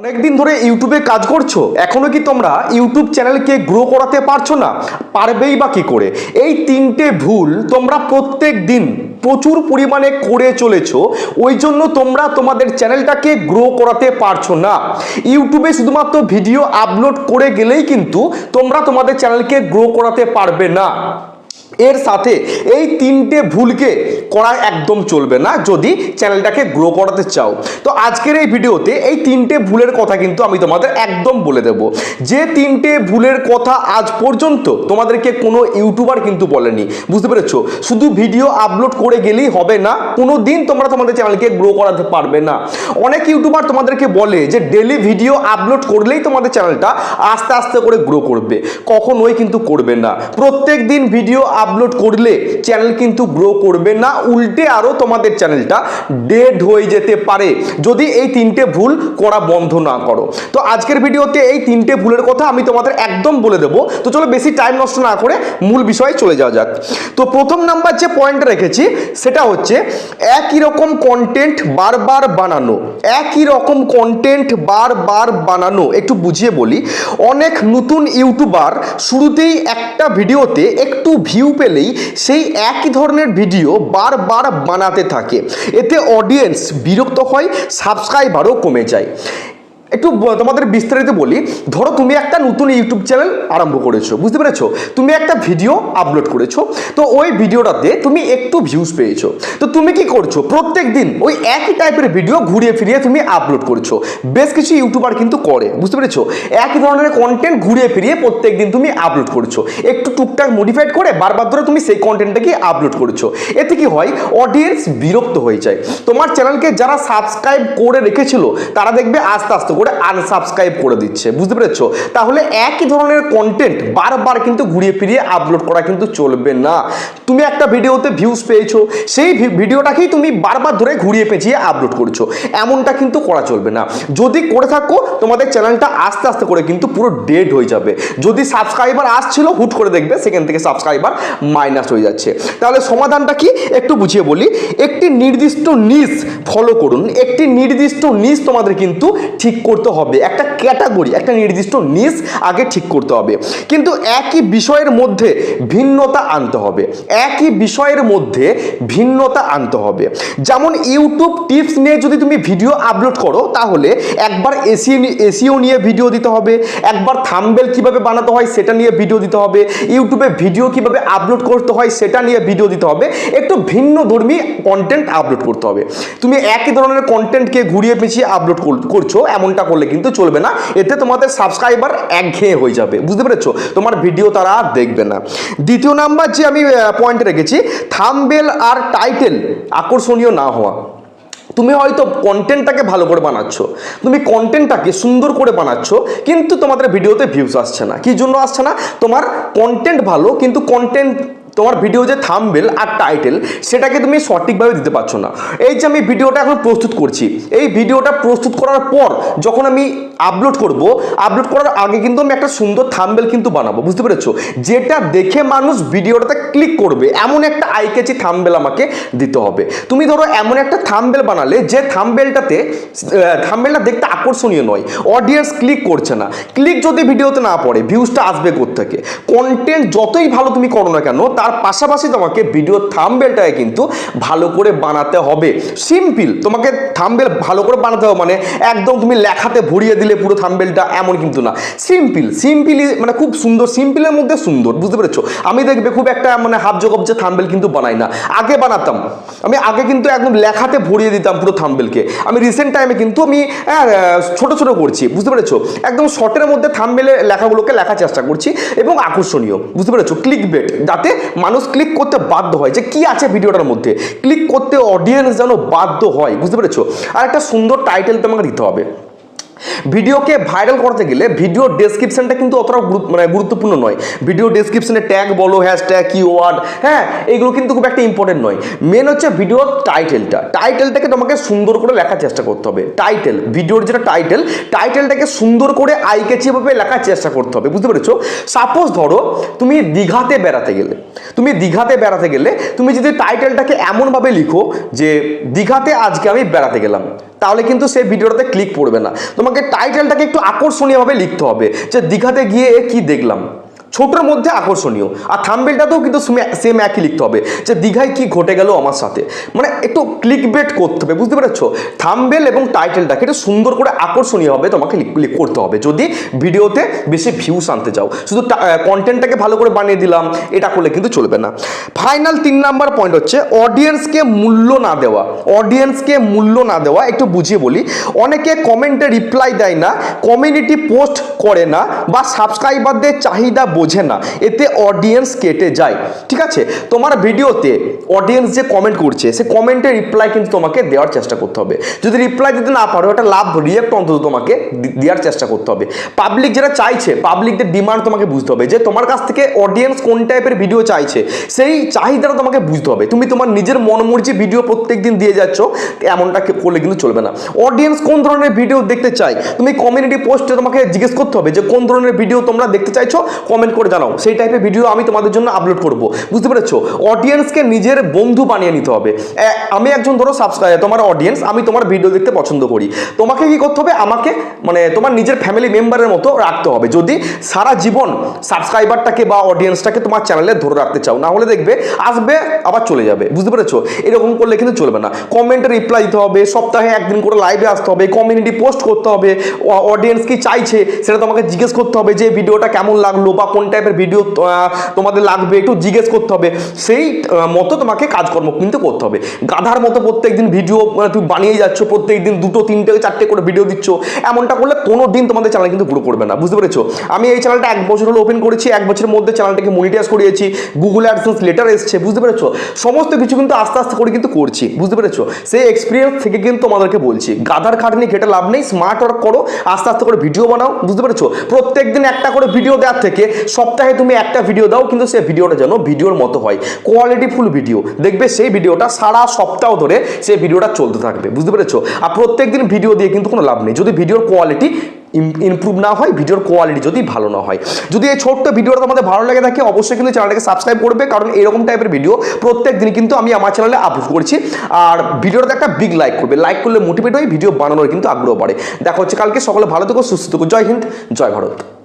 অনেকদিন ধরে ইউটিউবে কাজ করছো, এখনো কি তোমরা ইউটিউব চ্যানেলকে গ্রো করাতে পারছো না? পারবেই বা কি করে? এই তিনটে ভুল তোমরা প্রত্যেক দিন প্রচুর পরিমাণে করে চলেছো, ওই জন্য তোমরা তোমাদের চ্যানেলটাকে গ্রো করাতে পারছো না। ইউটিউবে শুধুমাত্র ভিডিও আপলোড করে গেলেই কিন্তু তোমরা তোমাদের চ্যানেলকে গ্রো করাতে পারবে না। এর সাথে এই তিনটে ভুলকে করা একদম চলবে না যদি চ্যানেলটাকে গ্রো করাতে চাও। তো আজকের এই ভিডিওতে এই তিনটে ভুলের কথা কিন্তু আমি তোমাদের একদম বলে দেব, যে তিনটে ভুলের কথা আজ পর্যন্ত তোমাদেরকে কোনো ইউটিউবার কিন্তু বলেনি। বুঝতে পেরেছো? শুধু ভিডিও আপলোড করে গেলেই হবে না, কোনো দিন তোমরা তোমাদের চ্যানেলকে গ্রো করাতে পারবে না। অনেক ইউটিউবার তোমাদেরকে বলে যে ডেলি ভিডিও আপলোড করলেই তোমাদের চ্যানেলটা আস্তে আস্তে করে গ্রো করবে, কখনোই কিন্তু করবে না। প্রত্যেক দিন ভিডিও আপলোড করলে চ্যানেল কিন্তু গ্রো করবে না, উল্টে আরো তোমাদের চ্যানেলটা ডেড হয়ে যেতে পারে যদি এই তিনটে ভুল করা বন্ধ না করো। তো আজকের ভিডিওতে এই তিনটে ভুলের কথা আমি তোমাদের একদম বলে দেবো। তো চলো বেশি টাইম নষ্ট না করে মূল বিষয়ে চলে যাওয়া যাক। তো প্রথম নাম্বার যে পয়েন্টটা রেখেছি সেটা হচ্ছে একই রকম কন্টেন্ট বারবার বানানো। একই রকম কন্টেন্ট বারবার বানানো একটু বুঝিয়ে বলি। অনেক নতুন ইউটিউবার শুরুতেই একটা ভিডিওতে একটু ভিউ পেলেই সেই একই ধরনের ভিডিও বারবার বানাতে থাকে, এতে অডিয়েন্স বিরক্ত হয়, সাবস্ক্রাইবারও কমে যায়। একটু তোমাদের বিস্তারিত বলি। ধরো তুমি একটা নতুন ইউটিউব চ্যানেল আরম্ভ করেছো, বুঝতে পেরেছো? তুমি একটা ভিডিও আপলোড করেছো, তো ওই ভিডিওটাতে তুমি একটু ভিউজ পেয়েছো। তো তুমি কি করছো? প্রত্যেক দিন ওই একই টাইপের ভিডিও ঘুরিয়ে ফিরিয়ে তুমি আপলোড করছো। বেশ কিছু ইউটিউবার কিন্তু করে, বুঝতে পেরেছো? একই ধরনের কন্টেন্ট ঘুরিয়ে ফিরিয়ে প্রত্যেক দিন তুমি আপলোড করছো, একটু টুকটাক মডিফাইড করে বারবার ধরে তুমি সেই কন্টেন্টটাকে আপলোড করছো। এতে কি হয়? অডিয়েন্স বিরক্ত হয়ে যায়। তোমার চ্যানেলকে যারা সাবস্ক্রাইব করে রেখেছিল তারা দেখবে আস্তে আস্তে করে আনসাবস্ক্রাইব করে দিচ্ছে, বুঝতে পেরেছো? তাহলে একই ধরনের কন্টেন্ট বারবার কিন্তু ঘুরিয়ে ফিরিয়ে আপলোড করা কিন্তু চলবে না। তুমি একটা ভিডিওতে ভিউজ পেয়েছো, সেই ভিডিওটাকেই তুমি বারবার ধরে ঘুরিয়ে পেঁচিয়ে আপলোড করছো, এমনটা কিন্তু করা চলবে না। যদি করে থাকো তোমাদের চ্যানেলটা আস্তে আস্তে করে কিন্তু পুরো ডেড হয়ে যাবে। যদি সাবস্ক্রাইবার আসছিল হুট করে দেখবে সেখান থেকে সাবস্ক্রাইবার মাইনাস হয়ে যাচ্ছে। তাহলে সমাধানটা কি একটু বুঝিয়ে বলি। একটি নির্দিষ্ট নিশ ফলো করুন। একটি নির্দিষ্ট নিশ তোমাদের কিন্তু ঠিক করতে হবে, একটা ক্যাটাগরি, একটা নির্দিষ্ট নিশ আগে ঠিক করতে হবে। কিন্তু একই বিষয়ের মধ্যে ভিন্নতা আনতে হবে। একই বিষয়ের মধ্যে ভিন্নতা আনতে হবে। যেমন ইউটিউব টিপস নিয়ে যদি তুমি ভিডিও আপলোড করো, তাহলে একবার এসইও নিয়ে ভিডিও দিতে হবে, একবার থাম্বনেল কিভাবে বানাতে হয় সেটা নিয়ে ভিডিও দিতে হবে, ইউটিউবে ভিডিও কিভাবে আপলোড করতে হয় সেটা নিয়ে ভিডিও দিতে হবে। একটু ভিন্ন ধর্মী কন্টেন্ট আপলোড করতে হবে। তুমি একই ধরনের কন্টেন্টকে ঘুরিয়ে পেঁচিয়ে আপলোড করছো, এমনটা করলে কিন্তু চলবে না। এতে তোমাদের সাবস্ক্রাইবার একঘেয়ে হয়ে যাবে, বুঝতে পেরেছো? তোমার ভিডিও তারা আর দেখবে না। দ্বিতীয় নাম্বার যে আমি পয়েন্ট রেখেছি, থাম্বনেল আর টাইটেল আকর্ষণীয় না হওয়া। তুমি হয়তো কন্টেন্টটাকে ভালো করে বানাচ্ছ, তুমি কন্টেন্টটাকে সুন্দর করে বানাচ্ছ, কিন্তু তোমাদের ভিডিওতে ভিউজ আসছে না। কি জন্য আসছে না? তোমার কন্টেন্ট ভালো, কিন্তু তোমার ভিডিও যে থাম্বনেল আর টাইটেল সেটাকে তুমি সঠিকভাবে দিতে পারছো না। এই যে আমি ভিডিওটা এখন প্রস্তুত করছি, এই ভিডিওটা প্রস্তুত করার পর যখন আমি আপলোড করার আগে কিন্তু আমি একটা সুন্দর থাম্বনেল কিন্তু বানাবো, বুঝতে পেরেছো? যেটা দেখে মানুষ ভিডিওটাতে ক্লিক করবে, এমন একটা আই ক্যাচি থাম্বনেল আমাকে দিতে হবে। তুমি ধরো এমন একটা থাম্বনেল বানালে যে থাম্বনেলটা দেখতে আকর্ষণীয় নয়, অডিয়েন্স ক্লিক করছে না। ক্লিক যদি ভিডিওতে না পড়ে ভিউজটা আসবে কোত্থেকে? কন্টেন্ট যতই ভালো তুমি করো না কেন, তার পাশাপাশি তোমাকে ভিডিও থাম্বনেলটাকে কিন্তু ভালো করে বানাতে হবে। সিম্পল, তোমাকে থাম্বনেল ভালো করে বানাতে হবে মানে একদম তুমি লেখাতে ভরিয়ে দিলে পুরো থাম্বনেলটা, এমন কিন্তু না। সিম্পলি মানে খুব সুন্দর, সিম্পলের মধ্যে সুন্দর, বুঝতে পেরেছো? আমি দেখবে খুব একটা মানে হাফ জগব যে থাম্বনেল কিন্তু বানাই না। আগে বানাতাম, আমি আগে কিন্তু একদম লেখাতে ভরিয়ে দিতাম পুরো থাম্বনেলকে। আমি রিসেন্ট টাইমে কিন্তু আমি ছোট ছোট করছি, বুঝতে পেরেছো? একদম শর্টের মধ্যে থাম্বনেলের লেখাগুলোকে লেখার চেষ্টা করছি এবং আকর্ষণীয়, বুঝতে পেরেছো? ক্লিক বেট, যাতে মানুষ ক্লিক করতে বাধ্য হয় যে কি আছে ভিডিওটার মধ্যে, ক্লিক করতে অডিয়েন্স যেন বাধ্য হয়, বুঝতে পেরেছো? আর একটা সুন্দর টাইটেল তোমাকে দিতে হবে। ভিডিওকে ভাইরাল করতে গেলে ভিডিও ডেসক্রিপশনটা কিন্তু অতটা গুরুত্বপূর্ণ নয়। ভিডিও ডেসক্রিপশনে ট্যাগ বলো, হ্যাশট্যাগ, কিওয়ার্ড, হ্যাঁ, এগুলো কিন্তু খুব একটা ইম্পর্টেন্ট নয়। মেন হচ্ছে ভিডিওর টাইটেলটাকে তোমাকে সুন্দর করে লেখার চেষ্টা করতে হবে। ভিডিওর যেটা টাইটেলটাকে সুন্দর করে আই ক্যাচিভাবে লেখার চেষ্টা করতে হবে, বুঝতে পেরেছো? সাপোজ ধরো তুমি দীঘাতে বেড়াতে গেলে তুমি যদি টাইটেলটাকে এমনভাবে লিখো যে দীঘাতে আজকে আমি বেড়াতে গেলাম, তাহলে কিন্তু সেই ভিডিওটাতে ক্লিক পড়বে না। তোমাকে টাইটেলটাকে একটু আকর্ষণীয়ভাবে লিখতে হবে, যে দীঘাতে গিয়ে কি দেখলাম, ছোটোর মধ্যে আকর্ষণীয়। আর থাম্বনেলটাতেও কিন্তু সেম একই লিখতে হবে, যে দীঘায় কি ঘটে গেল আমার সাথে, মানে একটু ক্লিক বেট করতে হবে, বুঝতে পেরেছো? থাম্বনেল এবং টাইটেলটাকে একটু সুন্দর করে আকর্ষণীয় হবে তোমাকে করতে হবে, যদি ভিডিওতে বেশি ভিউস আনতে চাও। শুধু কন্টেন্টটাকে ভালো করে বানিয়ে দিলাম এটা করলে কিন্তু চলবে না। ফাইনাল 3 নাম্বার পয়েন্ট হচ্ছে অডিয়েন্সকে মূল্য না দেওয়া। অডিয়েন্সকে মূল্য না দেওয়া একটু বুঝিয়ে বলি। অনেকে কমেন্টে রিপ্লাই দেয় না, কমিউনিটি পোস্ট করে না, বা সাবস্ক্রাইবারদের চাহিদা বোঝে না, এতে অডিয়েন্স কেটে যায়। ঠিক আছে, তোমার ভিডিওতে অডিয়েন্স যে কমেন্ট করছে সে কমেন্টে রিপ্লাই কিন্তু তোমাকে দেওয়ার চেষ্টা করতে হবে। যদি রিপ্লাই দিতে না পারো, এটা লাভ রিয়েক্ট অন্তত তোমাকে দেওয়ার চেষ্টা করতে হবে। পাবলিক যেটা চাইছে, পাবলিকদের ডিমান্ড তোমাকে বুঝতে হবে, যে তোমার কাছ থেকে অডিয়েন্স কোন টাইপের ভিডিও চাইছে, সেই চাহিদাটা তোমাকে বুঝতে হবে। তুমি তোমার নিজের মনমর্জি ভিডিও প্রত্যেক দিন দিয়ে যাচ্ছ, এমনটা করলে কিন্তু চলবে না। অডিয়েন্স কোন ধরনের ভিডিও দেখতে চাই, তুমি কমিউনিটি পোস্টে তোমাকে জিজ্ঞেস করতে হবে যে কোন ধরনের ভিডিও তোমরা দেখতে চাইছো, কমেন্ট করে জানাও, সেই টাইপের ভিডিও আমি তোমাদের জন্য আপলোড করব। বুঝতে পেরেছো? অডিয়েন্সকে নিজের বন্ধু বানিয়ে নিতে হবে। আমি একজন ধরো তোমার অডিয়েন্স, আমি তোমার ভিডিও দেখতে পছন্দ করি, তোমাকে কি করতে হবে, আমাকে মানে তোমার নিজের ফ্যামিলি মেম্বারের মতো রাখতে হবে, যদি সারা জীবন সাবস্ক্রাইবারটাকে বা অডিয়েন্সটাকে তোমার চ্যানেলে ধরে রাখতে চাও। না হলে দেখবে আসবে আবার চলে যাবে। বুঝতে পেরেছো? এরকম করলে কিন্তু চলবে না। কমেন্টে রিপ্লাই দিতে হবে, সপ্তাহে একদিন করে লাইভে আসতে হবে, কমিউনিটি পোস্ট করতে হবে, অডিয়েন্স কি চাইছে সেটা তোমাকে জিজ্ঞেস করতে হবে, যে ভিডিওটা কেমন লাগলো বা কোন টাইপের ভিডিও তোমাদের লাগবে একটু জিজ্ঞেস করতে হবে। সেই মতো তোমাকে কাজকর্ম কিন্তু করতে হবে। গাধার মতো প্রত্যেকদিন ভিডিও তুমি বানিয়ে যাচ্ছ, প্রত্যেকদিন 2, 3, 4টে করে ভিডিও দিচ্ছ, এমনটা করলে কোনো দিন তোমাদের চ্যানেল কিন্তু গ্রো করবে না। বুঝতে পেরেছো? আমি এই চ্যানেলটা 1 বছর হলো ওপেন করেছি, 1 বছরের মধ্যে চ্যানেলটাকে মনিটাইজ করিয়েছি, গুগল অ্যাডসেন্স লেটার এসছে। বুঝতে পেরেছো? সমস্ত কিছু কিন্তু আস্তে আস্তে করে কিন্তু করছি। বুঝতে পেরেছো? সেই এক্সপিরিয়েন্স থেকে কিন্তু তোমাদেরকে বলছি, গাধার খাটনি খেটে লাভ নেই, স্মার্ট ওয়ার্ক করো, আস্তে আস্তে করে ভিডিও বানাও। বুঝতে পেরেছো? প্রত্যেকদিন একটা করে ভিডিও দেওয়ার থেকে সপ্তাহে তুমি একটা ভিডিও দাও, কিন্তু সেই ভিডিওটা যেন ভিডিওর মতো হয়, কোয়ালিটিফুল ভিডিও। দেখবে সেই ভিডিওটা সারা সপ্তাহ ধরে সেই ভিডিওটা চলতে থাকবে। বুঝতে পেরেছো? আর প্রত্যেকদিন ভিডিও দিয়ে কিন্তু কোনো লাভ নেই যদি ভিডিওর কোয়ালিটি ইমপ্রুভ না হয়, ভিডিওর কোয়ালিটি যদি ভালো না হয়। যদি এই ছোট্ট ভিডিওটা তোমাদের ভালো লাগে থাকে, অবশ্যই কিন্তু চ্যানেলটাকে সাবস্ক্রাইব করবে, কারণ এরকম টাইপের ভিডিও প্রত্যেক দিন কিন্তু আমি আমার চ্যানেলে আপলোড করছি। আর ভিডিওটাতে একটা বিগ লাইক করবে, লাইক করলে মোটিভেট হয়ে ভিডিও বানানোর কিন্তু আগ্রহ বাড়ে। দেখা হচ্ছে কালকে। সকলে ভালো থেকো, সুস্থ থেকো। জয় হিন্দ, জয় ভারত।